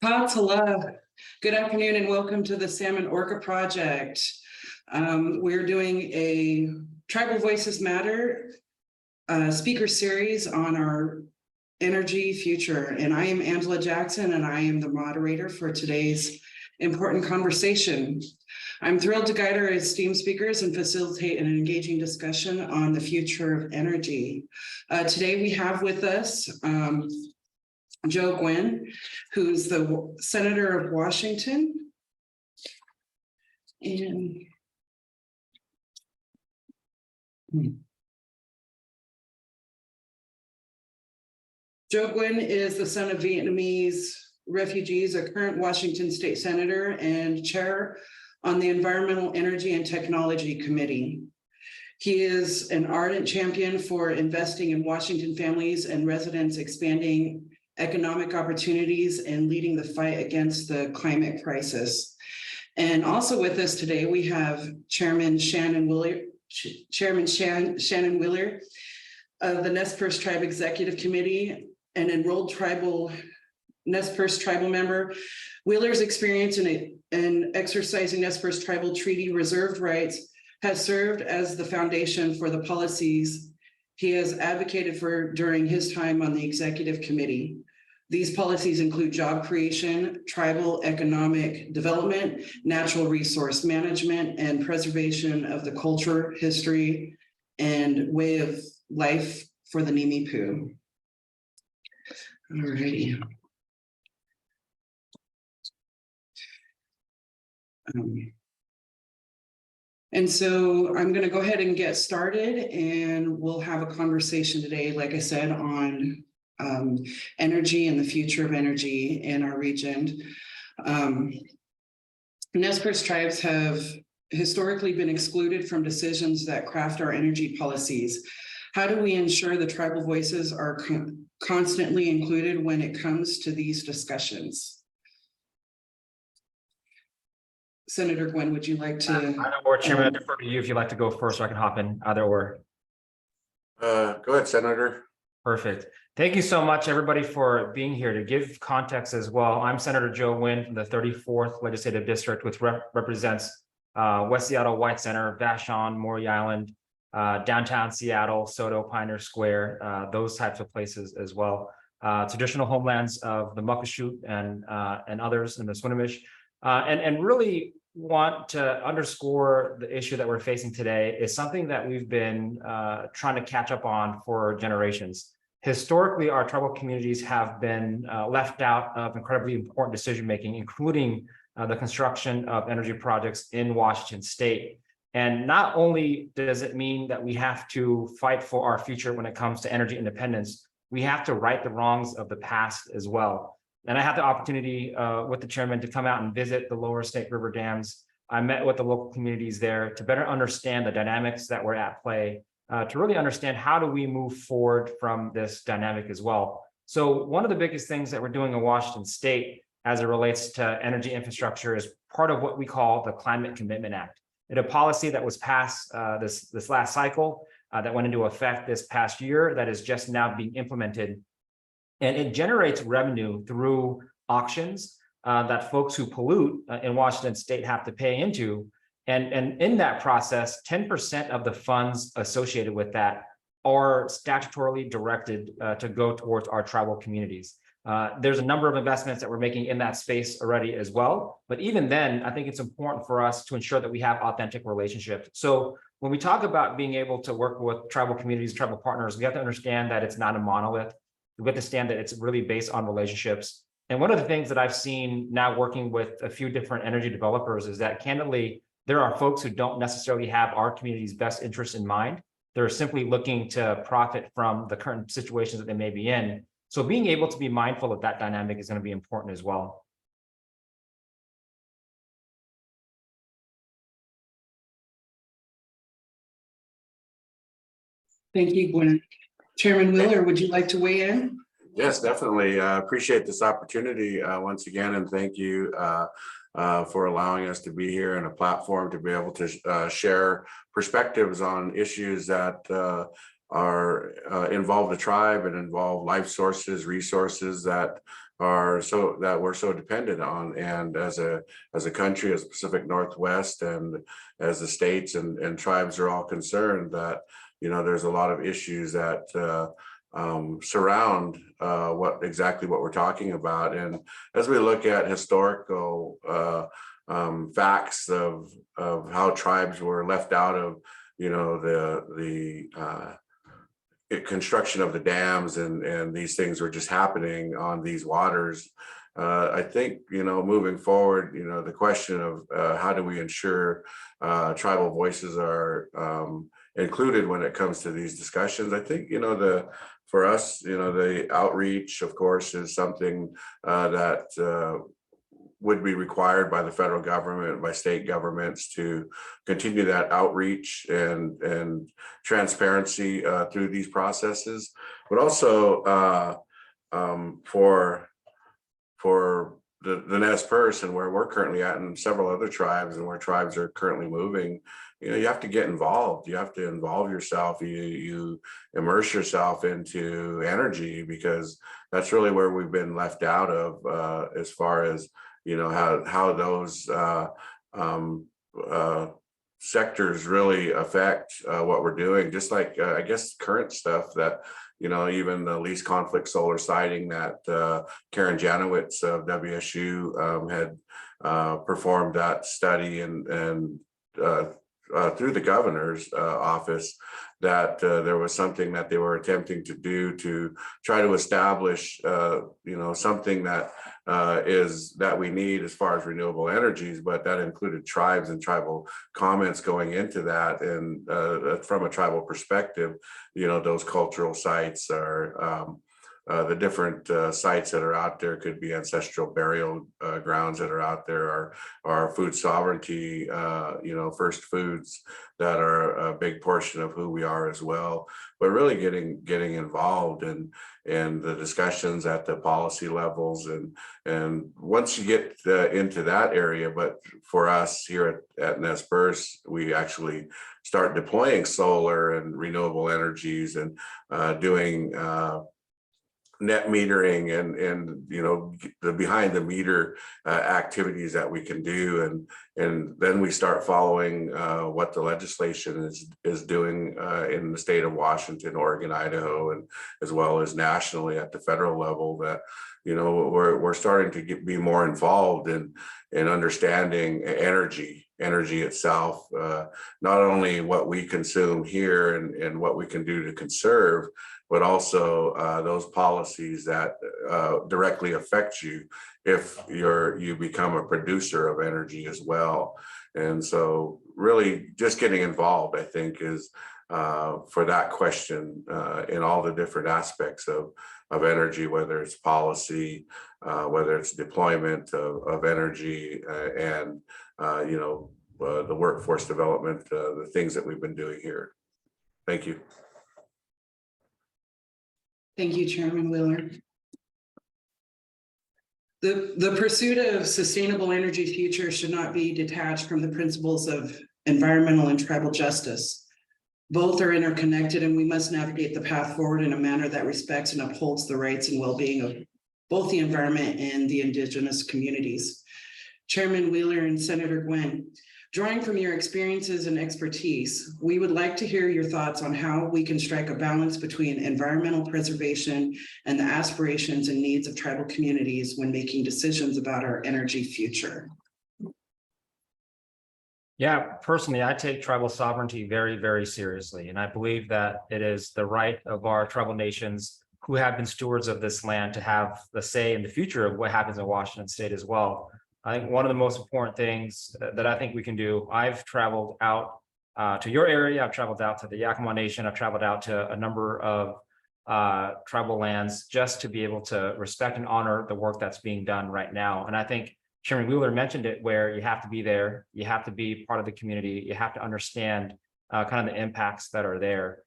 Patala. Good afternoon and welcome to the Salmon Orca Project. We're doing a Tribal Voices Matter speaker series on our energy future. And I am Angela Jackson and I am the moderator for today's important conversation. I'm thrilled to guide our esteemed speakers and facilitate an engaging discussion on the future of energy. Today we have with us Joe Nguyen, who's the Senator of Washington. And Joe Nguyen is the son of Vietnamese refugees, a current Washington State Senator and chair on the Environmental, Energy, and Technology Committee. He is an ardent champion for investing in Washington families and residents, expanding economic opportunities and leading the fight against the climate crisis. And also with us today, we have Chairman Shannon Wheeler of the Nez Perce Tribe Executive Committee, an enrolled Nez Perce tribal member. Wheeler's experience in exercising Nez Perce tribal treaty reserved rights has served as the foundation for the policies he has advocated for during his time on the executive committee. These policies include job creation, tribal economic development, natural resource management, and preservation of the culture, history, and way of life for the Nimipu. All righty. And so I'm going to go ahead and get started, and we'll have a conversation today, like I said, on energy and the future of energy in our region. Nez Perce tribes have historically been excluded from decisions that craft our energy policies. How do we ensure the tribal voices are constantly included when it comes to these discussions? Senator Nguyen, would you like to? Either or, Chairman, I defer to you if you'd like to go first, so I can hop in. Either or. Go ahead, Senator. Perfect. Thank you so much, everybody, for being here. To give context as well, I'm Senator Joe Nguyen from the 34th Legislative District, which represents West Seattle, White Center, Vashon, Maury Island, downtown Seattle, Soto, Pioneer Square, those types of places as well. Traditional homelands of the Muckleshoot and others in the Swinomish. And really want to underscore the issue that we're facing today is something that we've been trying to catch up on for generations. Historically, our tribal communities have been left out of incredibly important decision-making, including the construction of energy projects in Washington State. And not only does it mean that we have to fight for our future when it comes to energy independence, we have to right the wrongs of the past as well. And I had the opportunity with the chairman to come out and visit the lower Snake River dams. I met with the local communities there to better understand the dynamics that were at play, to really understand how do we move forward from this dynamic as well. So one of the biggest things that we're doing in Washington State as it relates to energy infrastructure is part of what we call the Climate Commitment Act. It's a policy that was passed this last cycle that went into effect this past year that is just now being implemented. And it generates revenue through auctions that folks who pollute in Washington State have to pay into. And in that process, 10% of the funds associated with that are statutorily directed to go towards our tribal communities. There's a number of investments that we're making in that space already as well. But even then, I think it's important for us to ensure that we have authentic relationships. So when we talk about being able to work with tribal communities, tribal partners, we have to understand that it's not a monolith. We understand that it's really based on relationships. And one of the things that I've seen now working with a few different energy developers is that candidly, there are folks who don't necessarily have our community's best interests in mind. They're simply looking to profit from the current situations that they may be in. So being able to be mindful of that dynamic is going to be important as well. Thank you, Gwen. Chairman Wheeler, would you like to weigh in? Yes, definitely. Appreciate this opportunity once again, and thank you for allowing us to be here and a platform to be able to share perspectives on issues that involve the tribe and involve life sources, resources that we're so dependent on. And as a country, as Pacific Northwest, and as the states and tribes are all concerned that, there's a lot of issues that surround what we're talking about. And as we look at historical facts of how tribes were left out of, the construction of the dams, and these things were just happening on these waters. I think, moving forward, the question of how do we ensure tribal voices are included when it comes to these discussions. I think, for us, the outreach, of course, is something that would be required by the federal government, by state governments, to continue that outreach and transparency through these processes, but also for the Nez Perce and where we're currently at, and several other tribes, and where tribes are currently moving. You have to get involved. You have to involve yourself. You immerse yourself into energy, because that's really where we've been left out of, as far as how those sectors really affect what we're doing. Just like I guess current stuff that even the least conflict solar siting that Karen Janowitz of WSU had performed that study, and through the governor's office, that there was something that they were attempting to do to try to establish something that that we need as far as renewable energies, but that included tribes and tribal comments going into that. And from a tribal perspective, those cultural sites are the different sites that are out there, could be ancestral burial grounds that are out there, are food sovereignty, first foods that are a big portion of who we are as well. But really getting involved in the discussions at the policy levels, and once you get into that area. But for us here at Nez Perce, we actually start deploying solar and renewable energies, and doing net metering and the behind the meter activities that we can do, and then we start following what the legislation is doing in the state of Washington, Oregon, Idaho, and as well as nationally at the federal level. That we're starting to be more involved in understanding energy itself, not only what we consume here and what we can do to conserve, but also those policies that directly affect you if you become a producer of energy as well. And so really just getting involved, I think, is for that question in all the different aspects of energy, whether it's policy, whether it's deployment of energy, and the workforce development, the things that we've been doing here. Thank you. Thank you, Chairman Wheeler. The pursuit of sustainable energy future should not be detached from the principles of environmental and tribal justice. Both are interconnected, and we must navigate the path forward in a manner that respects and upholds the rights and well-being of both the environment and the indigenous communities. Chairman Wheeler and Senator Nguyen, drawing from your experiences and expertise, we would like to hear your thoughts on how we can strike a balance between environmental preservation and the aspirations and needs of tribal communities when making decisions about our energy future. Yeah, personally, I take tribal sovereignty very, very seriously. And I believe that it is the right of our tribal nations who have been stewards of this land to have the say in the future of what happens in Washington State as well. I think one of the most important things that I think we can do, I've traveled out to your area, I've traveled out to the Yakima Nation, I've traveled out to a number of tribal lands just to be able to respect and honor the work that's being done right now. And I think Chairman Wheeler mentioned it, where you have to be there, you have to be part of the community, you have to understand kind of the impacts that are there.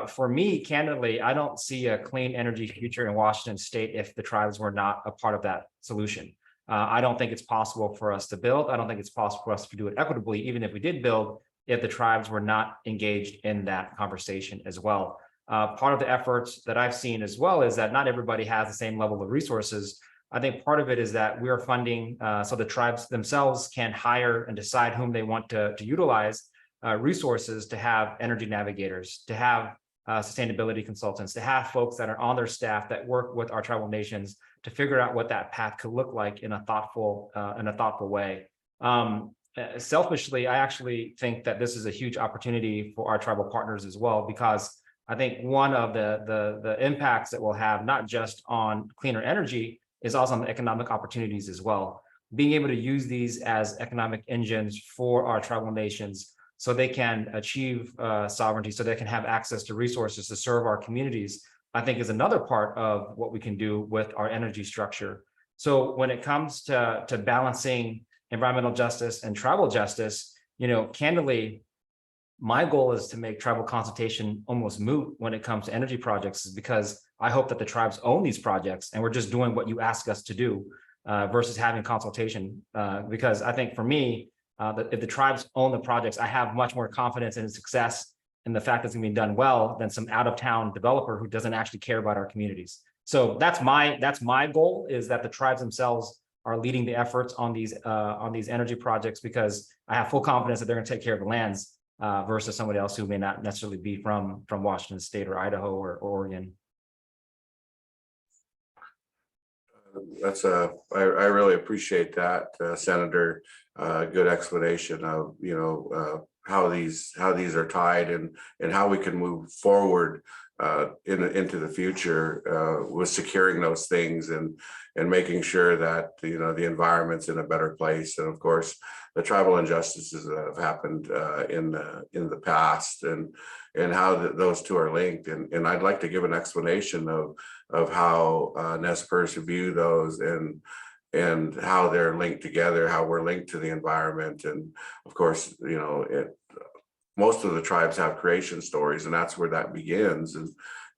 For me, candidly, I don't see a clean energy future in Washington State if the tribes were not a part of that solution. I don't think it's possible for us to build. I don't think it's possible for us to do it equitably, even if we did build, if the tribes were not engaged in that conversation as well. Part of the efforts that I've seen as well is that not everybody has the same level of resources. I think part of it is that we are funding so the tribes themselves can hire and decide whom they want to utilize resources to have energy navigators, to have sustainability consultants, to have folks that are on their staff that work with our tribal nations to figure out what that path could look like in a thoughtful way. Selfishly, I actually think that this is a huge opportunity for our tribal partners as well, because I think one of the impacts that we'll have, not just on cleaner energy, is also on the economic opportunities as well. Being able to use these as economic engines for our tribal nations so they can achieve sovereignty, so they can have access to resources to serve our communities, I think is another part of what we can do with our energy structure. So when it comes to balancing environmental justice and tribal justice, candidly, my goal is to make tribal consultation almost moot when it comes to energy projects, is because I hope that the tribes own these projects and we're just doing what you ask us to do versus having consultation. Because I think for me, if the tribes own the projects, I have much more confidence in success and the fact that it's going to be done well than some out-of-town developer who doesn't actually care about our communities. So that's my goal, is that the tribes themselves are leading the efforts on these energy projects, because I have full confidence that they're going to take care of the lands versus somebody else who may not necessarily be from Washington State or Idaho or Oregon. I really appreciate that, Senator. Good explanation of how these are tied and how we can move forward into the future with securing those things and making sure that the environment's in a better place. And of course, the tribal injustices that have happened in the past and how those two are linked. And I'd like to give an explanation of how Nez Perce view those and how they're linked together, how we're linked to the environment. And of course, most of the tribes have creation stories, and that's where that begins.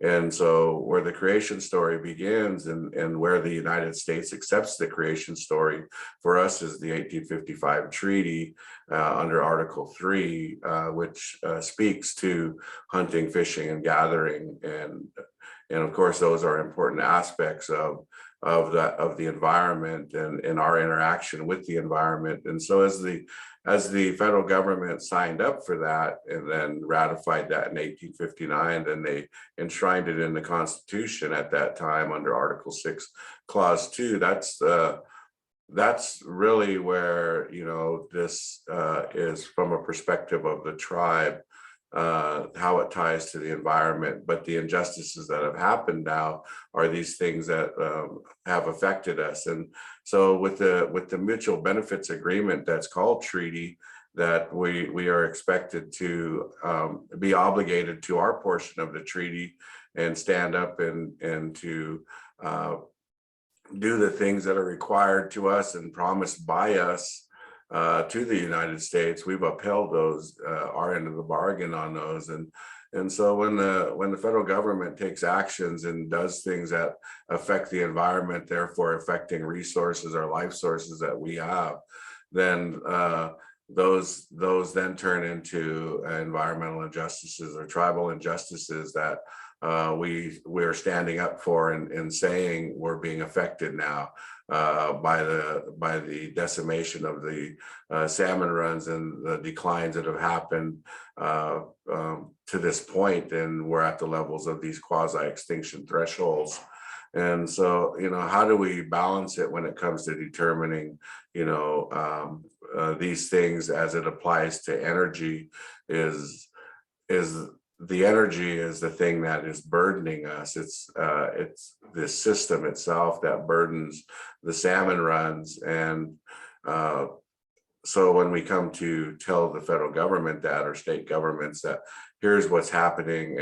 And so where the creation story begins and where the United States accepts the creation story for us is the 1855 treaty under Article 3, which speaks to hunting, fishing, and gathering. And of course, those are important aspects of the environment and our interaction with the environment. And so as the federal government signed up for that and then ratified that in 1859, then they enshrined it in the Constitution at that time under Article 6, Clause 2. That's really where this is from a perspective of the tribe, how it ties to the environment. But the injustices that have happened now are these things that have affected us. And so with the mutual benefits agreement that's called treaty, that we are expected to be obligated to our portion of the treaty and stand up and to do the things that are required to us and promised by us to the United States. We've upheld those, our end of the bargain on those. And so when the federal government takes actions and does things that affect the environment, therefore affecting resources or life sources that we have, then those then turn into environmental injustices or tribal injustices that we're standing up for and saying we're being affected now by the decimation of the salmon runs and the declines that have happened to this point, and we're at the levels of these quasi-extinction thresholds. And so, how do we balance it when it comes to determining, these things as it applies to energy? Is the energy is the thing that is burdening us. It's this system itself that burdens the salmon runs. And so when we come to tell the federal government that, or state governments that here's what's happening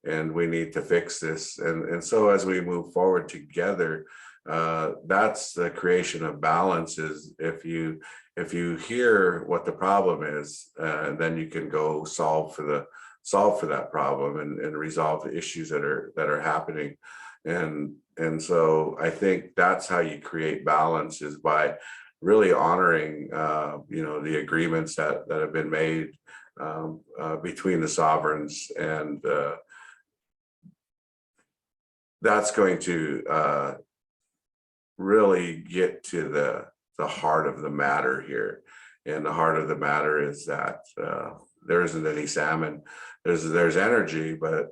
and we need to fix this. And so as we move forward together, that's the creation of balance. Is if you hear what the problem is, then you can go solve for that problem and resolve the issues that are happening. And so I think that's how you create balance, is by really honoring the agreements that have been made between the sovereigns and that's going to really get to the heart of the matter here. And the heart of the matter is that there isn't any salmon. There's energy, but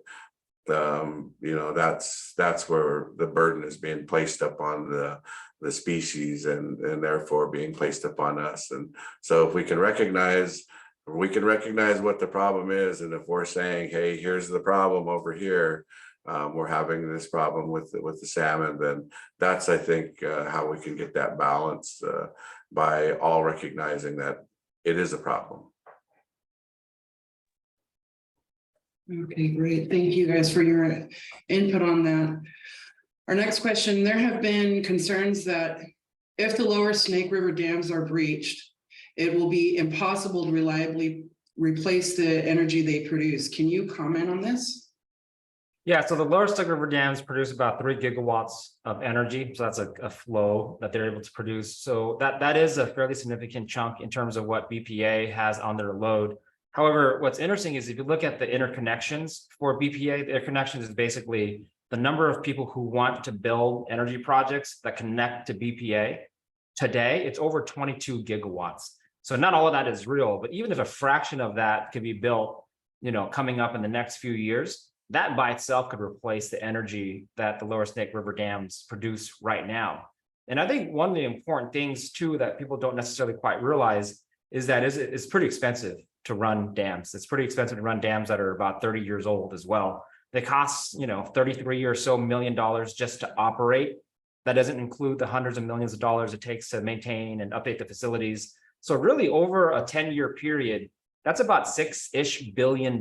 you know, that's where the burden is being placed upon the species, and therefore being placed upon us. And so if we can recognize what the problem is, and if we're saying, hey, here's the problem over here, we're having this problem with the salmon, then that's, I think, how we can get that balance, by all recognizing that it is a problem. Okay, great. Thank you guys for your input on that. Our next question, there have been concerns that if the lower Snake River dams are breached, it will be impossible to reliably replace the energy they produce. Can you comment on this? Yeah, so the lower Snake River dams produce about 3 gigawatts of energy. So that's a flow that they're able to produce. So that is a fairly significant chunk in terms of what BPA has on their load. However, what's interesting is if you look at the interconnections for BPA, the interconnections is basically the number of people who want to build energy projects that connect to BPA. Today, it's over 22 gigawatts. So not all of that is real, but even if a fraction of that could be built, you know, coming up in the next few years, that by itself could replace the energy that the lower Snake River dams produce right now. And I think one of the important things too that people don't necessarily quite realize is that it's pretty expensive to run dams. It's pretty expensive to run dams that are about 30 years old as well. They cost, you know, $33 or so million just to operate. That doesn't include the hundreds of millions of dollars it takes to maintain and update the facilities. So really over a 10-year period, that's about $6-ish billion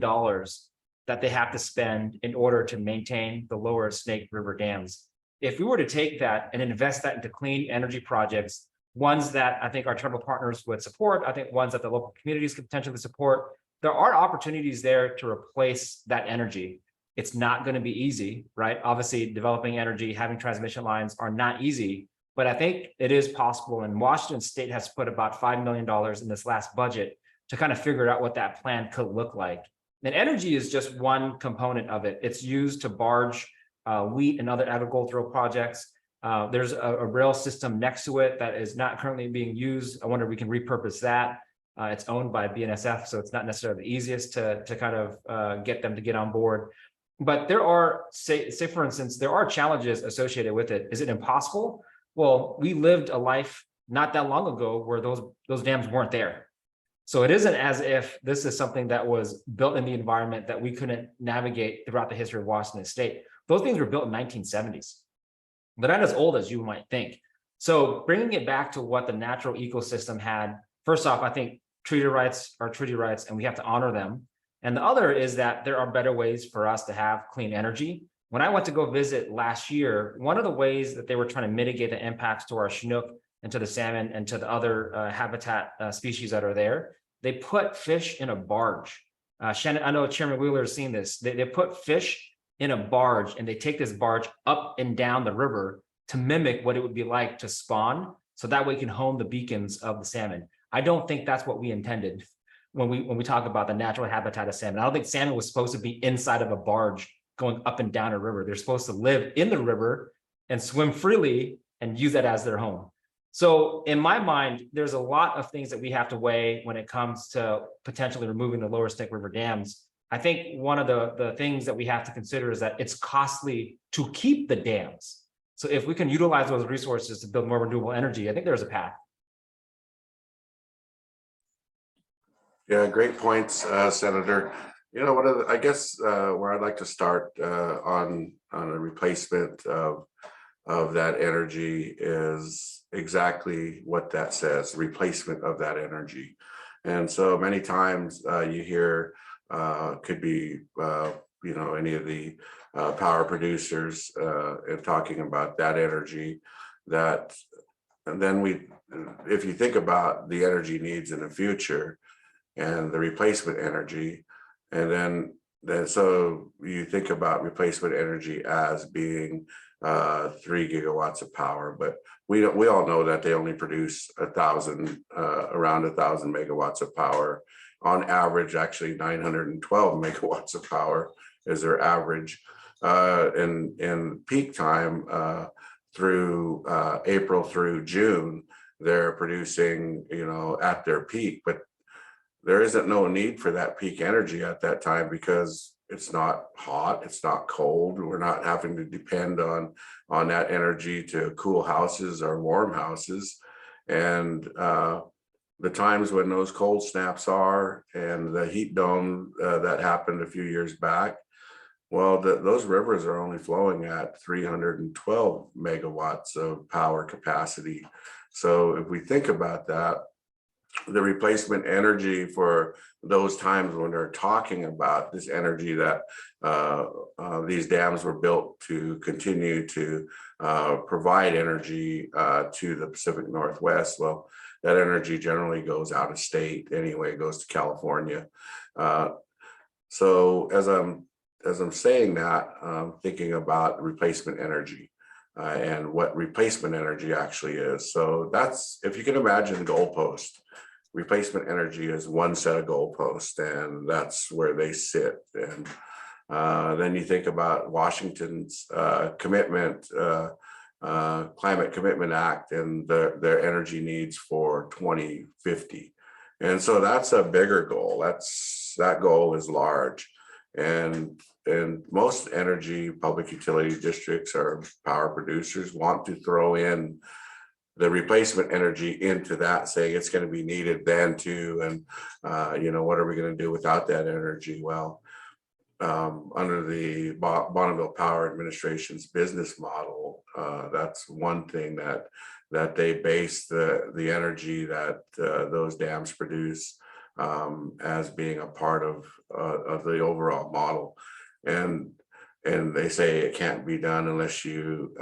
that they have to spend in order to maintain the lower Snake River dams. If we were to take that and invest that into clean energy projects, ones that I think our tribal partners would support, I think ones that the local communities could potentially support, there are opportunities there to replace that energy. It's not going to be easy, right? Obviously, developing energy, having transmission lines are not easy, but I think it is possible. And Washington State has put about $5 million in this last budget to kind of figure out what that plan could look like. And energy is just one component of it. It's used to barge wheat and other agricultural projects. There's a rail system next to it that is not currently being used. I wonder if we can repurpose that. It's owned by BNSF, so it's not necessarily the easiest to kind of get them to get on board. But there are, say for instance, there are challenges associated with it. Is it impossible? Well, we lived a life not that long ago where those dams weren't there. So it isn't as if this is something that was built in the environment that we couldn't navigate throughout the history of Washington State. Those things were built in the 1970s. They're not as old as you might think. So bringing it back to what the natural ecosystem had, first off, I think treaty rights are treaty rights and we have to honor them. And the other is that there are better ways for us to have clean energy. When I went to go visit last year, one of the ways that they were trying to mitigate the impacts to our Chinook and to the salmon and to the other habitat species that are there, they put fish in a barge. Shannon, I know Chairman Wheeler has seen this. They put fish in a barge and they take this barge up and down the river to mimic what it would be like to spawn. So that way we can hone the beacons of the salmon. I don't think that's what we intended when we talk about the natural habitat of salmon. I don't think salmon was supposed to be inside of a barge going up and down a river. They're supposed to live in the river and swim freely and use that as their home. So in my mind, there's a lot of things that we have to weigh when it comes to potentially removing the lower Snake River dams. I think one of the things that we have to consider is that it's costly to keep the dams. So if we can utilize those resources to build more renewable energy, I think there's a path. Yeah, great points, Senator. You know, I guess where I'd like to start on a replacement of that energy is exactly what that says, replacement of that energy. And so many times you hear could be, you know, any of the power producers and talking about that energy that, and then if you think about the energy needs in the future and the replacement energy, and then so you think about replacement energy as being 3 gigawatts of power, but we all know that they only produce around 1,000 megawatts of power. On average, actually 912 megawatts of power is their average. in peak time through April through June, they're producing, at their peak, but there isn't no need for that peak energy at that time because it's not hot, it's not cold. We're not having to depend on that energy to cool houses or warm houses. And the times when those cold snaps are and the heat dome that happened a few years back, well, those rivers are only flowing at 312 megawatts of power capacity. So if we think about that, the replacement energy for those times when they're talking about this energy that these dams were built to continue to provide energy to the Pacific Northwest, well, that energy generally goes out of state anyway, goes to California. So as I'm saying that, I'm thinking about replacement energy. And what replacement energy actually is. So that's, if you can imagine goalpost, replacement energy is one set of goalposts, and that's where they sit. And then you think about Washington's commitment, Climate Commitment Act, and their energy needs for 2050. And so that's a bigger goal. That goal is large. And most energy public utility districts or power producers want to throw in the replacement energy into that, saying it's going to be needed then too. And, what are we going to do without that energy? Well, under the Bonneville Power Administration's business model, that's one thing that they base the energy that those dams produce as being a part of the overall model. And they say it can't be done unless you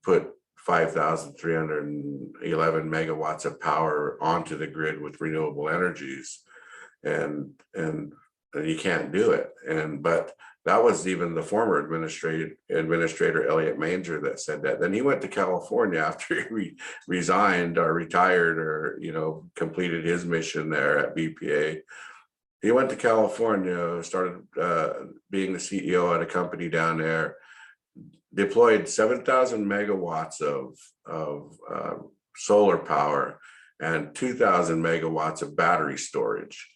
put 5,311 megawatts of power onto the grid with renewable energies, and you can't do it. But that was even the former administrator Elliott Manger that said that. Then he went to California after he resigned or retired or completed his mission there at BPA. He went to California, started being the CEO at a company down there, deployed 7,000 megawatts of solar power and 2,000 megawatts of battery storage.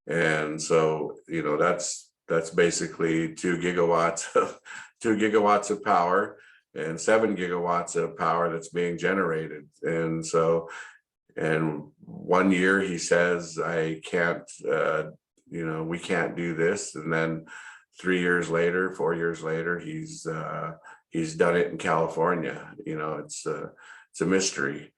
And so, that's basically 2 gigawatts of power and 7 gigawatts of power that's being generated. And so, and 1 year he says, I can't, we can't do this. And then 3 years later, 4 years later, he's done it in California. It's a mystery,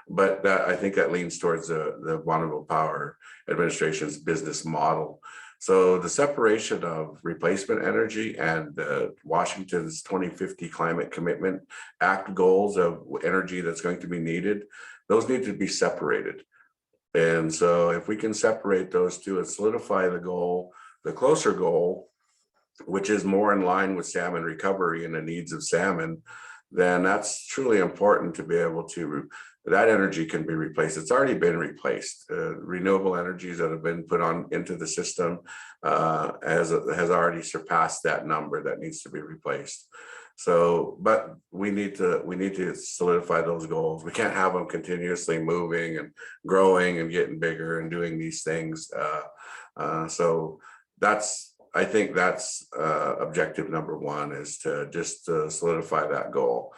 but I think that leans towards the Bonneville Power Administration's business model. So the separation of replacement energy and Washington's 2050 Climate Commitment Act goals of energy that's going to be needed, those need to be separated. And so if we can separate those two and solidify the goal, the closer goal, which is more in line with salmon recovery and the needs of salmon, then that's truly important to be able to, that energy can be replaced. It's already been replaced. Renewable energies that have been put on into the system has already surpassed that number that needs to be replaced. So, but we need to solidify those goals. We can't have them continuously moving and growing and getting bigger and doing these things. So I think that's objective number one, is to just solidify that goal.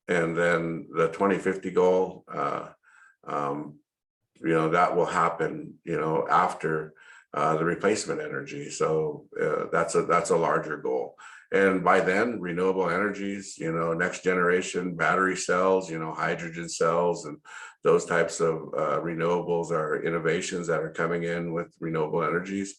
And then the 2050 goal, that will happen, after the replacement energy. So that's a larger goal. And by then, renewable energies, next generation battery cells, hydrogen cells, and those types of renewables are innovations that are coming in with renewable energies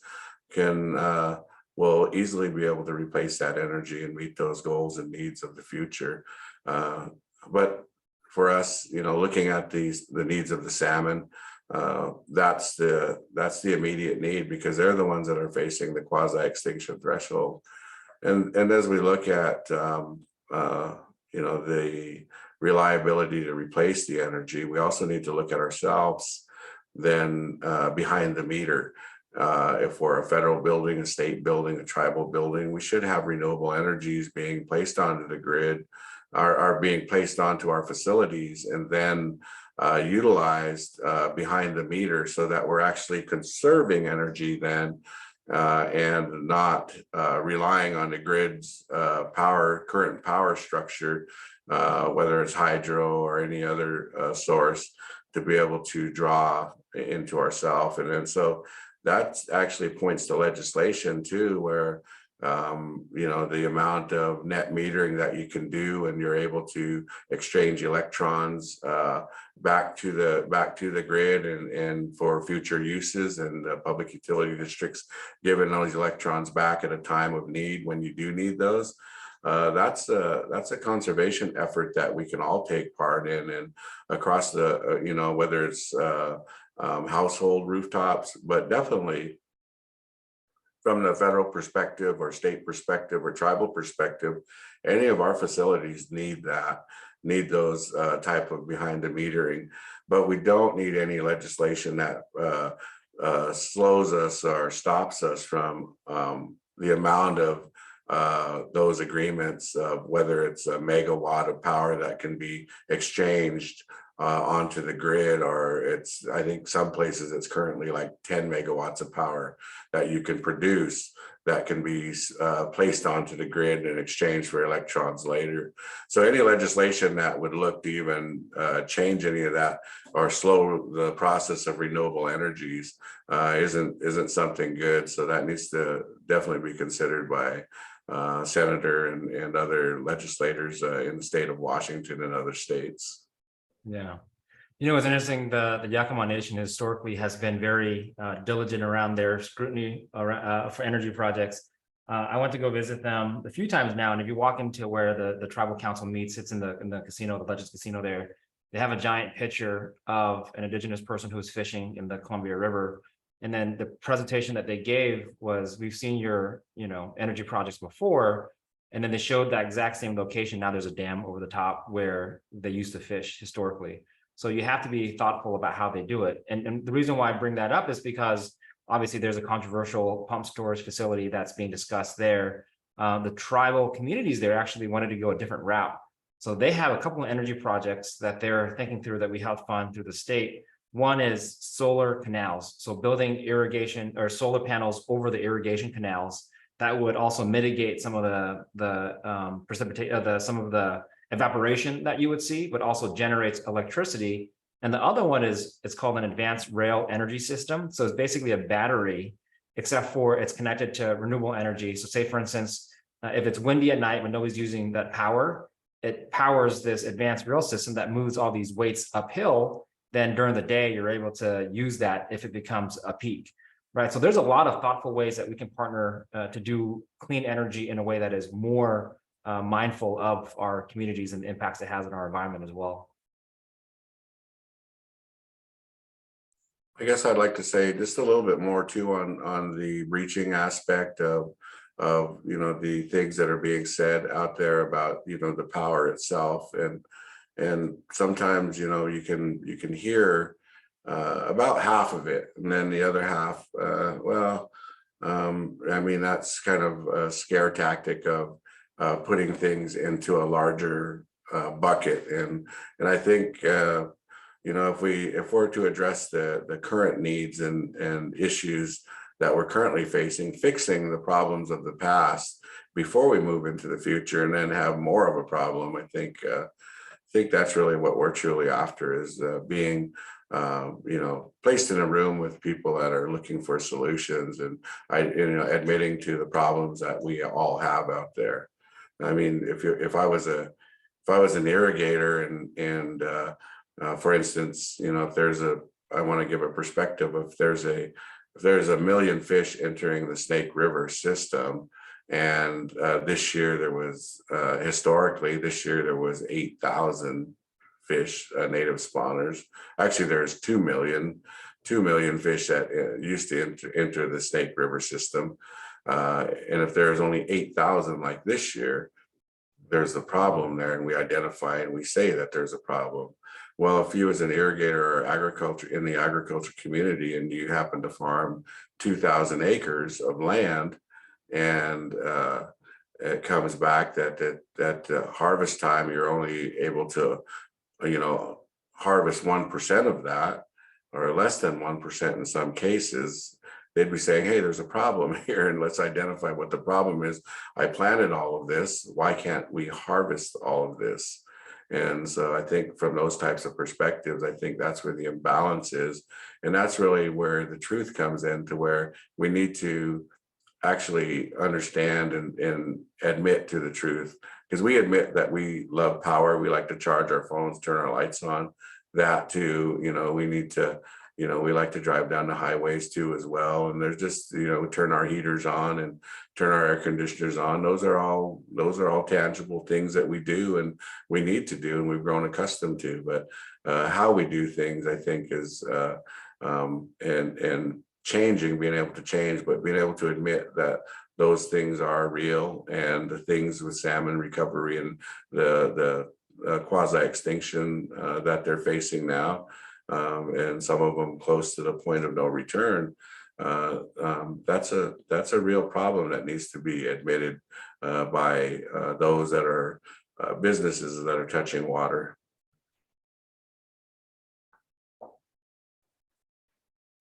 will easily be able to replace that energy and meet those goals and needs of the future. But for us, looking at the needs of the salmon, that's the immediate need, because they're the ones that are facing the quasi-extinction threshold. And as we look at the reliability to replace the energy, we also need to look at ourselves then behind the meter. if we're a federal building, a state building, a tribal building, we should have renewable energies being placed onto the grid, are being placed onto our facilities, and then utilized behind the meter, so that we're actually conserving energy then, and not relying on the grid's current power structure, whether it's hydro or any other source, to be able to draw into ourselves. And then so that actually points to legislation too, where the amount of net metering that you can do, and you're able to exchange electrons back to the grid and for future uses, and public utility districts giving those electrons back at a time of need when you do need those. That's a conservation effort that we can all take part in, and across the whether it's household rooftops, but definitely from the federal perspective or state perspective or tribal perspective, any of our facilities need those type of behind the metering. But we don't need any legislation that slows us or stops us from the amount of those agreements, whether it's a megawatt of power that can be exchanged onto the grid, or I think some places it's currently like 10 megawatts of power that you can produce that can be placed onto the grid in exchange for electrons later. So any legislation that would look to even change any of that or slow the process of renewable energies isn't something good. So that needs to definitely be considered by senator and other legislators in the state of Washington and other states. Yeah. It's interesting, the Yakama Nation historically has been very diligent around their scrutiny for energy projects. I went to go visit them a few times now, and if you walk into where the tribal council meets, it's in the casino, the Legends Casino there, they have a giant picture of an indigenous person who's fishing in the Columbia River. And then the presentation that they gave was, we've seen your energy projects before. And then they showed that exact same location. Now there's a dam over the top where they used to fish historically. So you have to be thoughtful about how they do it. And the reason why I bring that up is because obviously there's a controversial pump storage facility that's being discussed there. The tribal communities there actually wanted to go a different route. So they have a couple of energy projects that they're thinking through that we help fund through the state. One is solar canals. So building irrigation or solar panels over the irrigation canals that would also mitigate some of some of the evaporation that you would see, but also generates electricity. And the other one is, it's called an advanced rail energy system. So it's basically a battery, except for it's connected to renewable energy. So say, for instance, if it's windy at night when nobody's using that power, it powers this advanced rail system that moves all these weights uphill. Then during the day, you're able to use that if it becomes a peak. Right. So there's a lot of thoughtful ways that we can partner to do clean energy in a way that is more mindful of our communities and the impacts it has on our environment as well. I guess I'd like to say just a little bit more too on the reaching aspect of the things that are being said out there about the power itself, and sometimes you can hear about half of it, and then the other half, that's kind of a scare tactic of putting things into a larger bucket, and I think if we're to address the current needs and issues that we're currently facing, fixing the problems of the past before we move into the future and then have more of a problem, I think that's really what we're truly after, is being placed in a room with people that are looking for solutions and admitting to the problems that we all have out there. I mean, if I was an irrigator and for instance, I want to give a perspective. If there's a million fish entering the Snake River system, and this year there was historically 8,000 fish, native spawners. Actually, there's 2 million fish that used to enter the Snake River system. And if there's only 8,000 like this year, there's a problem there, and we identify and we say that there's a problem. Well, if you as an irrigator or agriculture in the agriculture community and you happen to farm 2,000 acres of land, and it comes back that harvest time, you're only able to, harvest 1% of that, or less than 1% in some cases, they'd be saying, hey, there's a problem here, and let's identify what the problem is. I planted all of this. Why can't we harvest all of this? And so I think from those types of perspectives, I think that's where the imbalance is. And that's really where the truth comes in, to where we need to actually understand and admit to the truth, because we admit that we love power. We like to charge our phones, turn our lights on. That too, we need to, we like to drive down the highways too as well. And there's just, we turn our heaters on and turn our air conditioners on. Those are all tangible things that we do and we need to do and we've grown accustomed to. But how we do things, I think, is and changing, being able to change, but being able to admit that those things are real, and the things with salmon recovery and the quasi extinction that they're facing now, and some of them close to the point of no return. That's a real problem that needs to be admitted by those that are businesses that are touching water.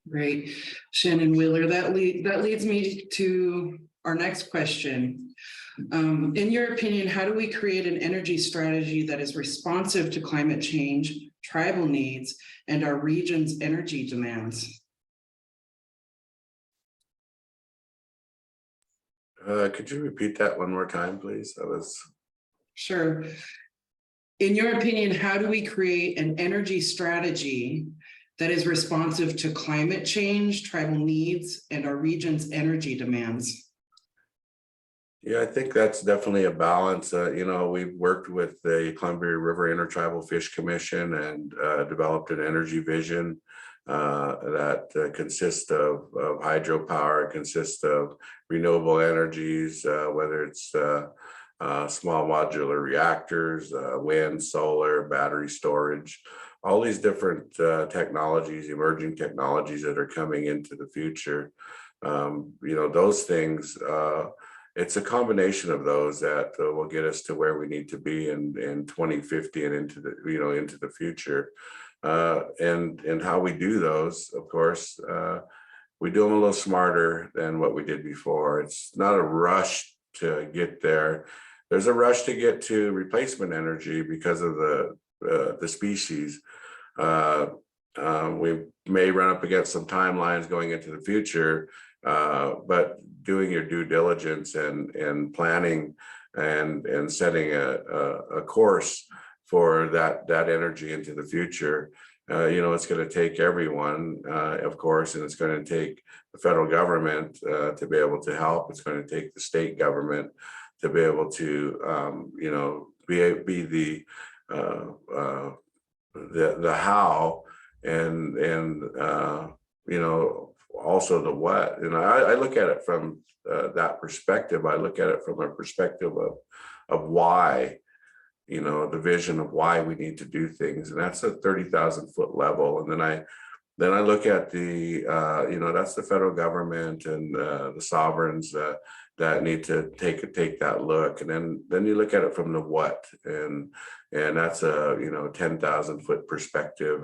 Great, Shannon Wheeler. That leads me to our next question. In your opinion, how do we create an energy strategy that is responsive to climate change, tribal needs, and our region's energy demands? Could you repeat that one more time, please? Sure. In your opinion, how do we create an energy strategy that is responsive to climate change, tribal needs, and our region's energy demands? Yeah, I think that's definitely a balance. We've worked with the Columbia River Intertribal Fish Commission and developed an energy vision that consists of hydropower, consists of renewable energies, whether it's small modular reactors, wind, solar, battery storage, all these different technologies, emerging technologies that are coming into the future. Those things, it's a combination of those that will get us to where we need to be in 2050 and into the future. And how we do those, of course, we do them a little smarter than what we did before. It's not a rush to get there. There's a rush to get to replacement energy because of the species. We may run up against some timelines going into the future, but doing your due diligence and planning and setting a course for that energy into the future, it's going to take everyone, of course, and it's going to take the federal government to be able to help. It's going to take the state government to be able to, be the how, and also the what. And I look at it from that perspective. I look at it from a perspective of why, the vision of why we need to do things, and that's a 30,000 foot level. And then I look at the that's the federal government and the sovereigns that need to take that look, and then you look at it from the what, and that's a 10,000 foot perspective,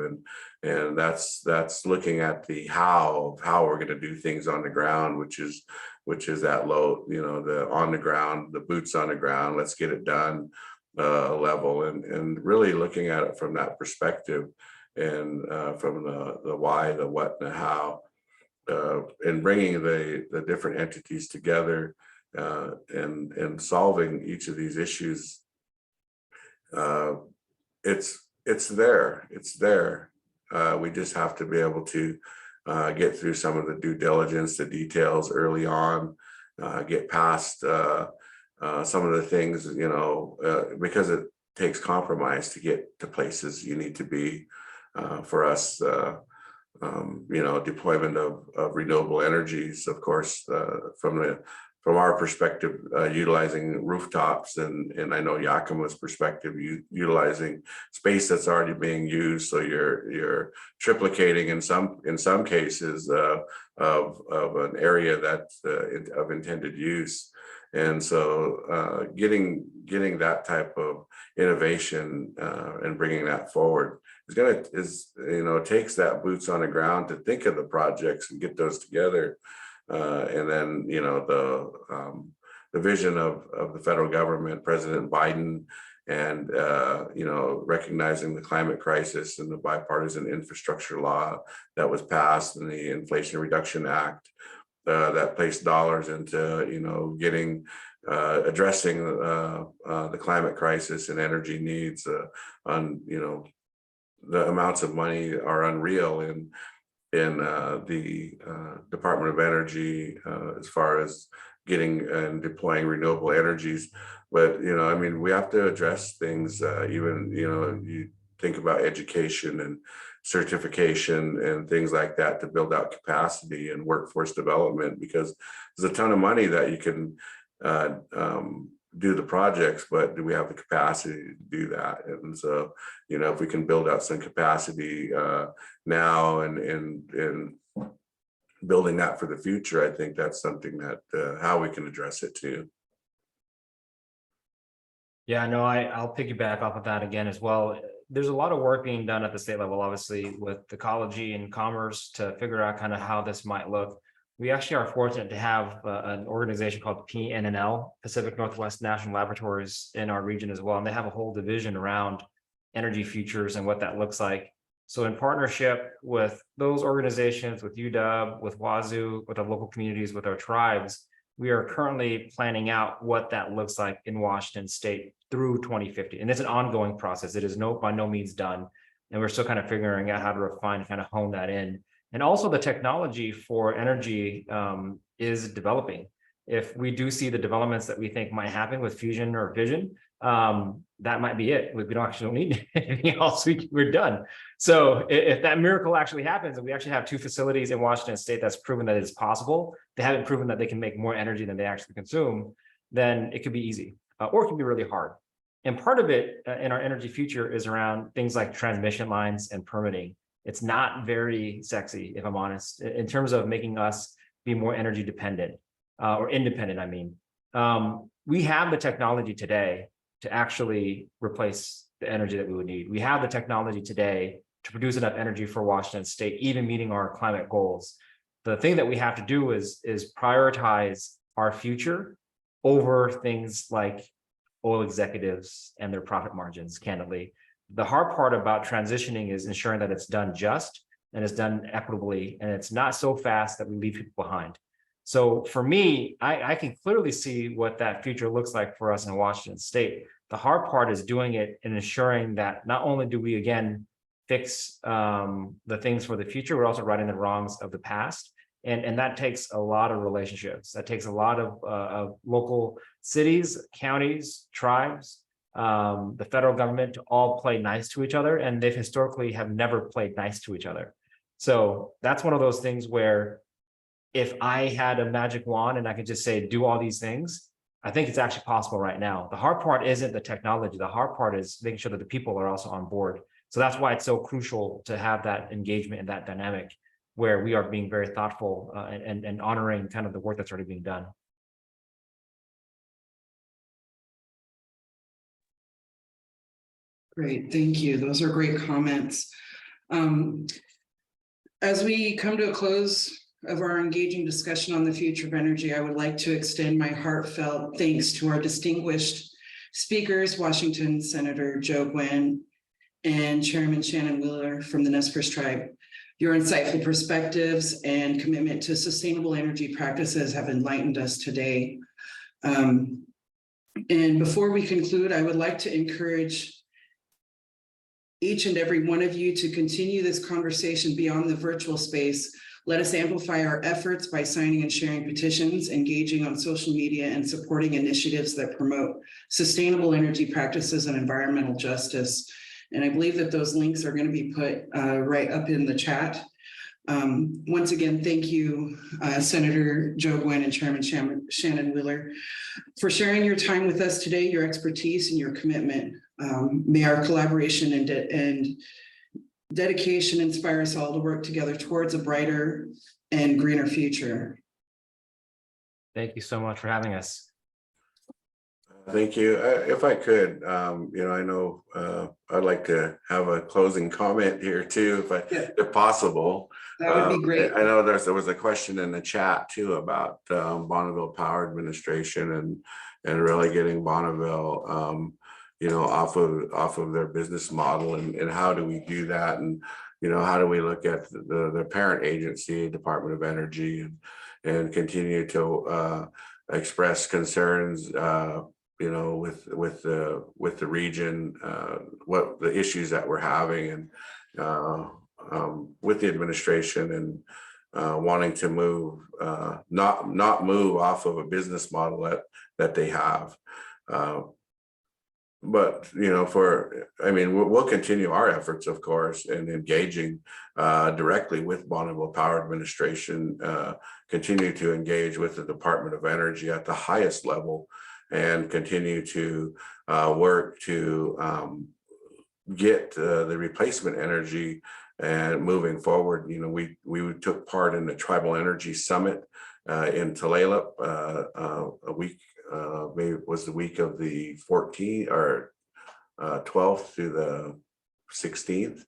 and that's looking at the how we're going to do things on the ground, which is that low, the on the ground, the boots on the ground, let's get it done level, and really looking at it from that perspective, and from the why, the what, and the how, and bringing the different entities together, and solving each of these issues. It's there. We just have to be able to get through some of the due diligence, the details early on, get past some of the things, because it takes compromise to get to places you need to be. For us, deployment of renewable energies, of course, from from our perspective, utilizing rooftops, and I know Yakima's perspective, utilizing space that's already being used. So you're triplicating in some cases of an area that's of intended use. And so getting that type of innovation and bringing that forward takes that boots on the ground to think of the projects and get those together. And then, the vision of the federal government, President Biden, and, recognizing the climate crisis and the bipartisan infrastructure law that was passed and the Inflation Reduction Act that placed dollars into, addressing the climate crisis and energy needs the amounts of money are unreal in the Department of Energy as far as getting and deploying renewable energies. But, we have to address things, you think about education and certification and things like that to build out capacity and workforce development, because there's a ton of money that you can do the projects, but do we have the capacity to do that? And so, if we can build out some capacity now and building that for the future, I think that's something that how we can address it too. Yeah, no, I'll piggyback off of that again as well. There's a lot of work being done at the state level, obviously, with ecology and commerce to figure out kind of how this might look. We actually are fortunate to have an organization called PNNL, Pacific Northwest National Laboratories, in our region as well. And they have a whole division around energy futures and what that looks like. So in partnership with those organizations, with UW, with Wazoo, with our local communities, with our tribes, we are currently planning out what that looks like in Washington State through 2050. And it's an ongoing process. It is by no means done. And we're still kind of figuring out how to refine, kind of hone that in. And also the technology for energy is developing. If we do see the developments that we think might happen with fusion or fission, that might be it. We don't need anything else. We're done. So if that miracle actually happens, and we actually have 2 facilities in Washington State that's proven that it's possible, they haven't proven that they can make more energy than they actually consume, then it could be easy, or it can be really hard. And part of it in our energy future is around things like transmission lines and permitting. It's not very sexy, if I'm honest, in terms of making us be more energy dependent or independent. I mean, we have the technology today to actually replace the energy that we would need. We have the technology today to produce enough energy for Washington State, even meeting our climate goals. The thing that we have to do is prioritize our future over things like oil executives and their profit margins, candidly. The hard part about transitioning is ensuring that it's done just and it's done equitably, and it's not so fast that we leave people behind. So for me, I can clearly see what that future looks like for us in Washington State. The hard part is doing it and ensuring that not only do we, again, fix the things for the future, we're also righting the wrongs of the past. And that takes a lot of relationships. That takes a lot of local cities, counties, tribes, the federal government to all play nice to each other. And they've historically have never played nice to each other. So that's one of those things where if I had a magic wand and I could just say, do all these things, I think it's actually possible right now. The hard part isn't the technology. The hard part is making sure that the people are also on board. So that's why it's so crucial to have that engagement and that dynamic where we are being very thoughtful and honoring kind of the work that's already being done. Great, thank you. Those are great comments. As we come to a close of our engaging discussion on the future of energy, I would like to extend my heartfelt thanks to our distinguished speakers, Washington Senator Joe Nguyen and Chairman Shannon Wheeler from the Nez Perce Tribe. Your insightful perspectives and commitment to sustainable energy practices have enlightened us today. And before we conclude, I would like to encourage each and every one of you to continue this conversation beyond the virtual space. Let us amplify our efforts by signing and sharing petitions, engaging on social media, and supporting initiatives that promote sustainable energy practices and environmental justice. And I believe that those links are going to be put right up in the chat. Once again, thank you, Senator Joe Nguyen and Chairman Shannon Wheeler, for sharing your time with us today, your expertise and your commitment. May our collaboration and dedication inspire us all to work together towards a brighter and greener future. Thank you so much for having us. Thank you. If I could, I know I'd like to have a closing comment here too, if possible. That would be great. I know there was a question in the chat too about Bonneville Power Administration and really getting Bonneville, off of their business model, and how do we do that, and how do we look at the parent agency, Department of Energy, and continue to express concerns. With the region, what the issues that we're having, and with the administration, and wanting to move, not move off of a business model that they have. But we'll continue our efforts, of course, in engaging directly with Bonneville Power Administration, continue to engage with the Department of Energy at the highest level, and continue to work to get the replacement energy and moving forward. We took part in the Tribal Energy Summit in Tulalip a week, maybe it was the week of the 14th or 12th through the 16th.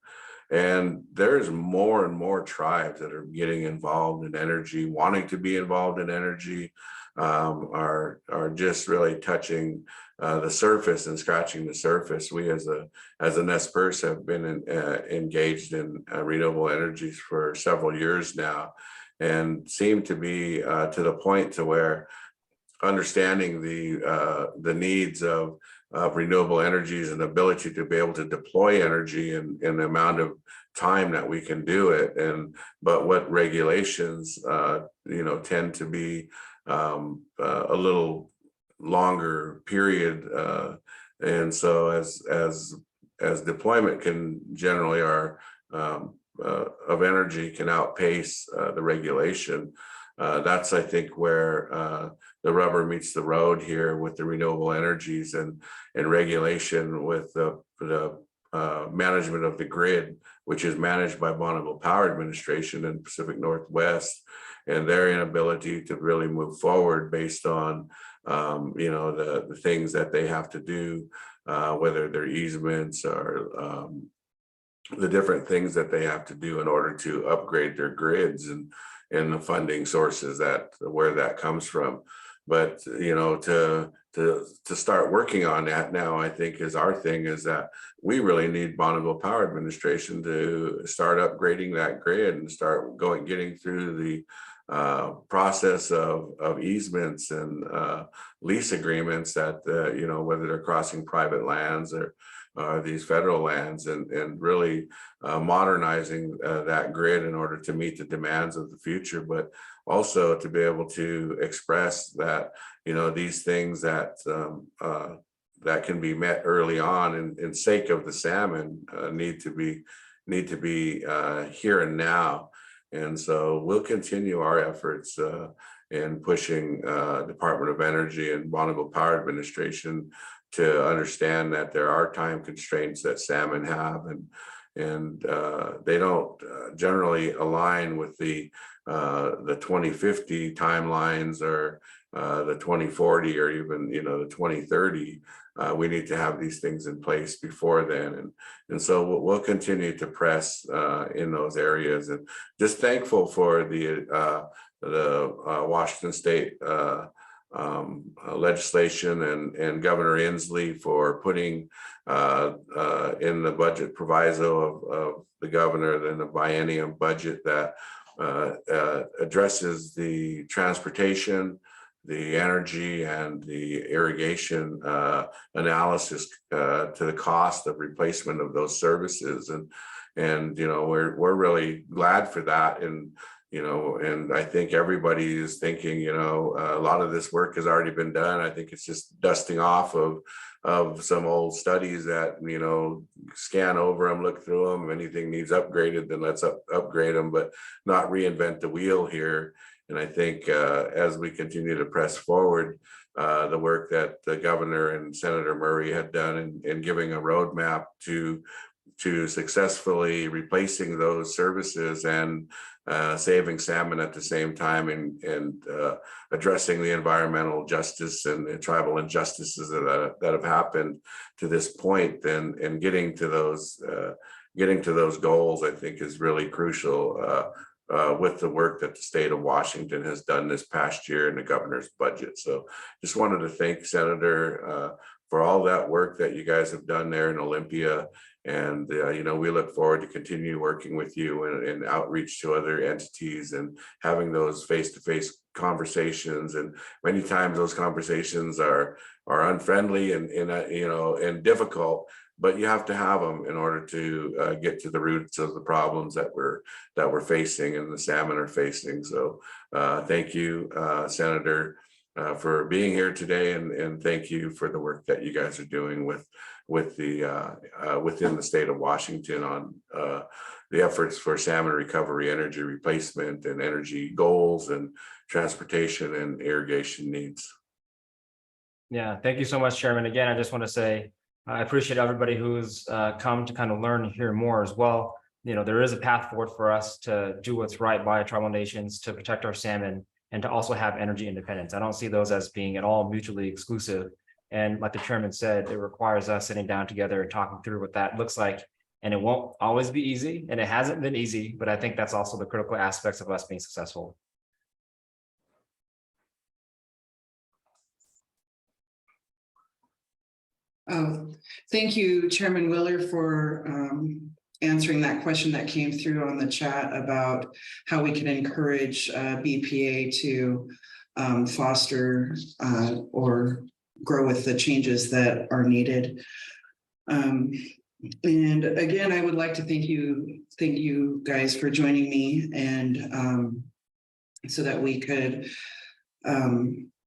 And there's more and more tribes that are getting involved in energy, wanting to be involved in energy, are just really touching the surface and scratching the surface. We as a Nez Perce have been engaged in renewable energies for several years now, and seem to be to the point to where understanding the needs of renewable energies and the ability to be able to deploy energy in the amount of time that we can do it, but what regulations tend to be a little longer period, and so as deployment can generally of energy can outpace the regulation. That's, I think, where the rubber meets the road here with the renewable energies and regulation with the management of the grid, which is managed by Bonneville Power Administration and Pacific Northwest, and their inability to really move forward based on the things that they have to do, whether they're easements or the different things that they have to do in order to upgrade their grids, and the funding sources where that comes from. But to start working on that now, I think is that we really need Bonneville Power Administration to start upgrading that grid and start getting through the process of easements and lease agreements that whether they're crossing private lands or these federal lands, and really modernizing that grid in order to meet the demands of the future, but also to be able to express that these things that can be met early on in sake of the salmon need to be here and now. And so we'll continue our efforts in pushing Department of Energy and Bonneville Power Administration to understand that there are time constraints that salmon have, and they don't generally align with the 2050 timelines or the 2040 or even the 2030. We need to have these things in place before then, and so we'll continue to press in those areas, and just thankful for the Washington State legislation and Governor Inslee for putting in the budget proviso of the governor in the biennium budget that addresses the transportation, the energy, and the irrigation analysis to the cost of replacement of those services, and we're really glad for that. And you know, and I think everybody is thinking, you know, a lot of this work has already been done. I think it's just dusting off of some old studies that, you know, scan over them, look through them. If anything needs upgraded, then let's upgrade them, but not reinvent the wheel here. And I think as we continue to press forward, the work that the governor and Senator Murray had done in giving a roadmap to successfully replacing those services and saving salmon at the same time, and addressing the environmental justice and the tribal injustices that have happened to this point, and getting to those goals, I think is really crucial with the work that the state of Washington has done this past year in the governor's budget. So just wanted to thank Senator for all that work that you guys have done there in Olympia. And, you know, we look forward to continue working with you and outreach to other entities and having those face-to-face conversations. And many times those conversations are unfriendly and you know, and difficult, but you have to have them in order to get to the roots of the problems that we're facing and the salmon are facing. So thank you, Senator, for being here today, and thank you for the work that you guys are doing with the within the state of Washington on the efforts for salmon recovery, energy replacement, and energy goals, and transportation and irrigation needs. Yeah, thank you so much, Chairman. Again, I just want to say I appreciate everybody who's come to kind of learn and hear more as well. You know, there is a path forward for us to do what's right by tribal nations, to protect our salmon, and to also have energy independence. I don't see those as being at all mutually exclusive. And like the chairman said, it requires us sitting down together and talking through what that looks like. And it won't always be easy, and it hasn't been easy, but I think that's also the critical aspects of us being successful. Thank you, Chairman Wheeler, for answering that question that came through on the chat about how we can encourage BPA to foster or grow with the changes that are needed. And again, I would like to thank you guys for joining me, and so that we could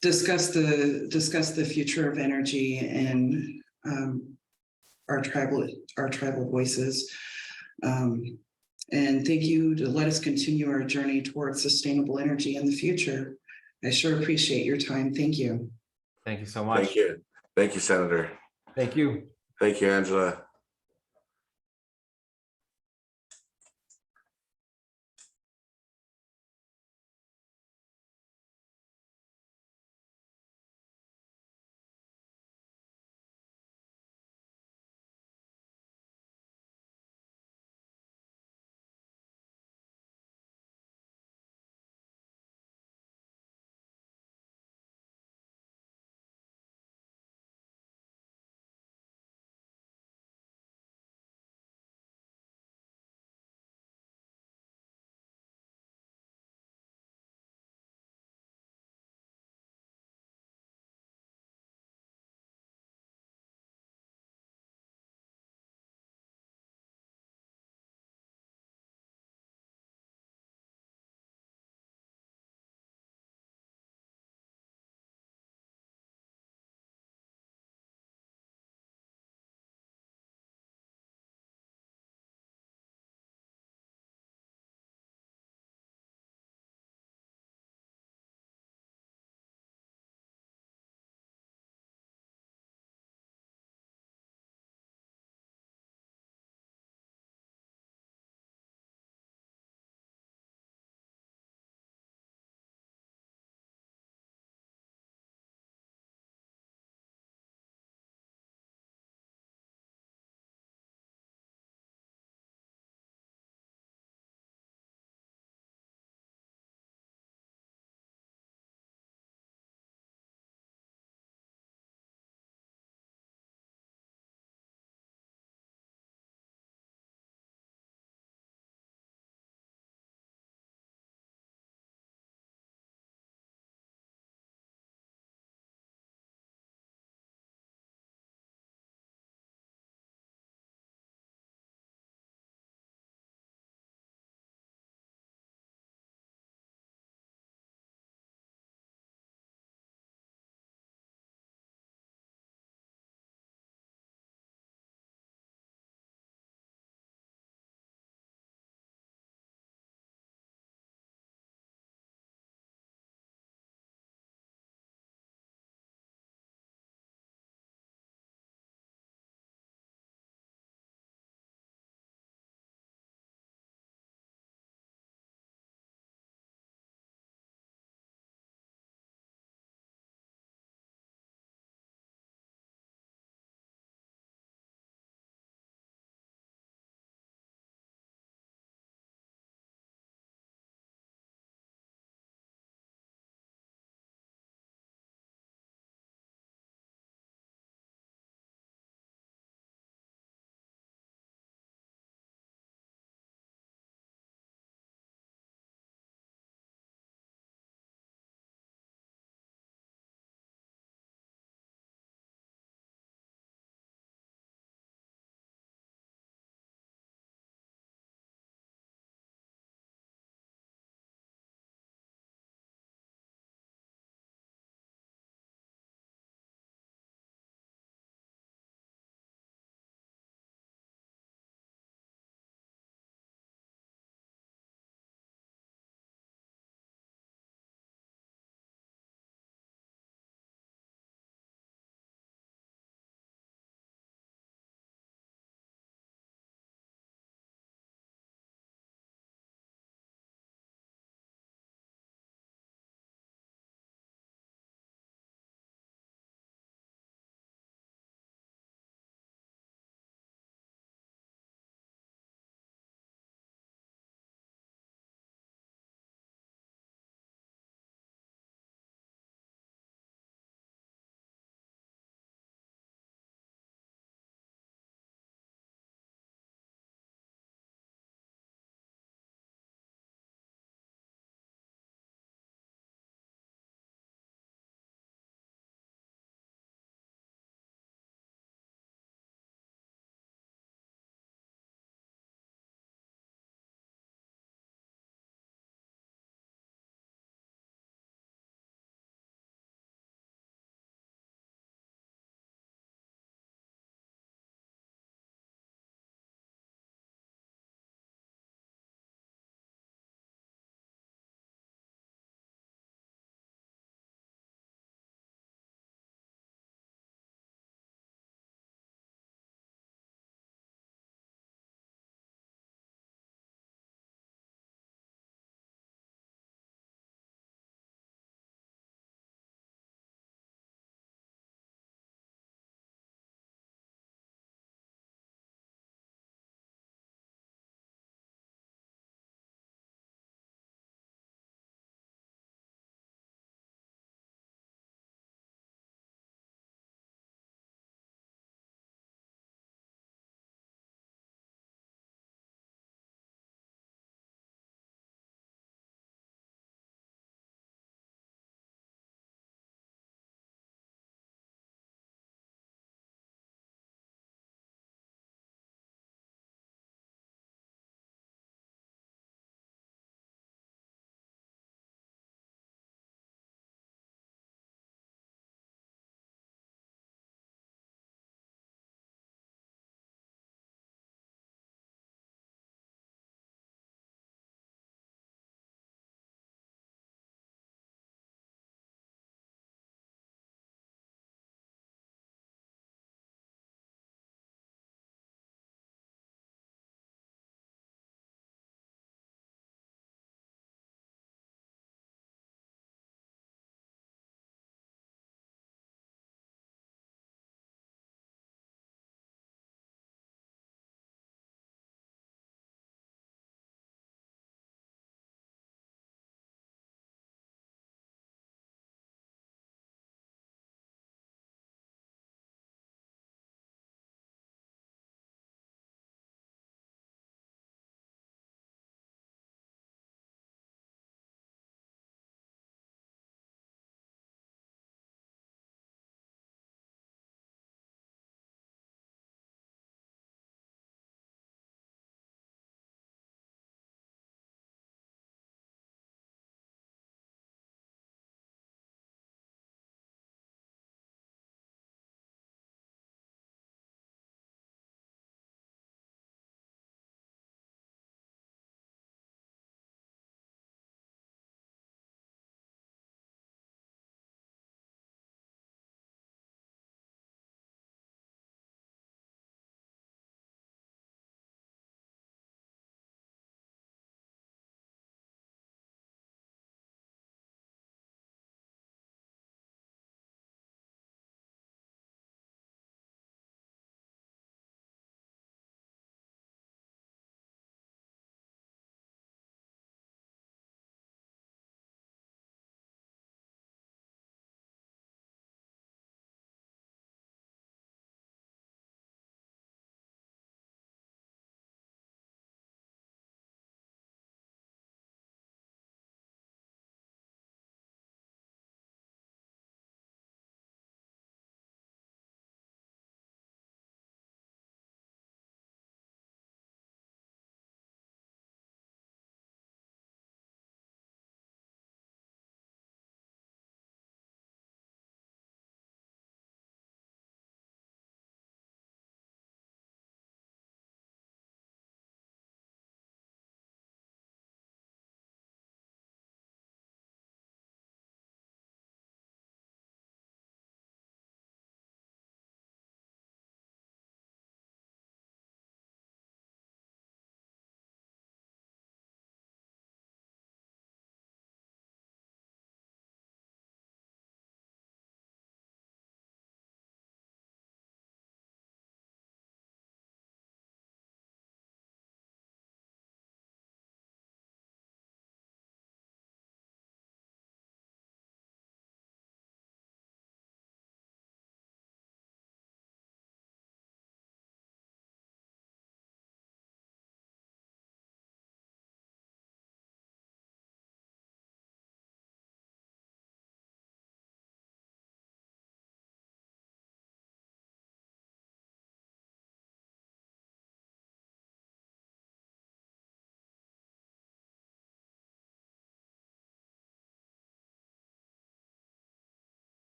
discuss the future of energy and our tribal voices. And thank you to let us continue our journey towards sustainable energy in the future. I sure appreciate your time. Thank you. Thank you so much. Thank you, Senator. Thank you. Thank you, Angela.